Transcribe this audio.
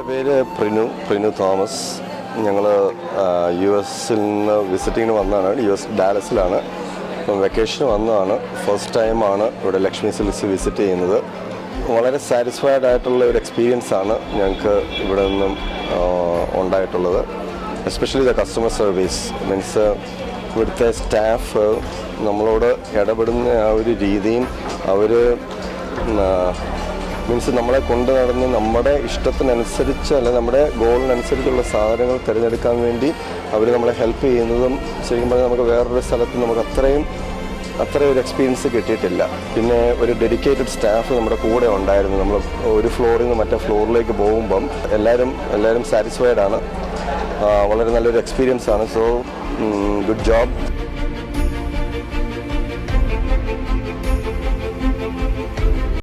എൻ്റെ പേര് പ്രിനു തോമസ്. ഞങ്ങൾ US-ൽ നിന്ന് വിസിറ്റിങ്ങിന് വന്നതാണ്. US ഡാലസിലാണ്. അപ്പം വെക്കേഷന് വന്നതാണ്. ഫസ്റ്റ് ടൈമാണ് ഇവിടെ ലക്ഷ്മി സിൽക്സ് വിസിറ്റ് ചെയ്യുന്നത്. വളരെ സാറ്റിസ്ഫൈഡ് ആയിട്ടുള്ള ഒരു എക്സ്പീരിയൻസ് ആണ് ഞങ്ങൾക്ക് ഇവിടെ നിന്നും ഉണ്ടായിട്ടുള്ളത്. Especially the customer service means ഇവിടുത്തെ സ്റ്റാഫ് നമ്മളോട് ഇടപെടുന്ന ആ ഒരു രീതിയും അവർ മീൻസ് നമ്മളെ കൊണ്ടു നടന്ന് നമ്മുടെ ഇഷ്ടത്തിനനുസരിച്ച് അല്ല നമ്മുടെ ഗോളിനനുസരിച്ചുള്ള സാധനങ്ങൾ തിരഞ്ഞെടുക്കാൻ വേണ്ടി അവർ നമ്മളെ ഹെൽപ്പ് ചെയ്യുന്നതും ശരിക്കും പറഞ്ഞാൽ നമുക്ക് വേറൊരു സ്ഥലത്ത് നമുക്ക് അത്രയും ഒരു എക്സ്പീരിയൻസ് കിട്ടിയിട്ടില്ല. പിന്നെ ഒരു ഡെഡിക്കേറ്റഡ് സ്റ്റാഫ് നമ്മുടെ കൂടെ ഉണ്ടായിരുന്നു. നമ്മൾ ഒരു ഫ്ലോറിൽ നിന്ന് മറ്റേ ഫ്ലോറിലേക്ക് പോകുമ്പം എല്ലാവരും സാറ്റിസ്ഫൈഡ് ആണ്. വളരെ നല്ലൊരു എക്സ്പീരിയൻസ് ആണ്. So good job.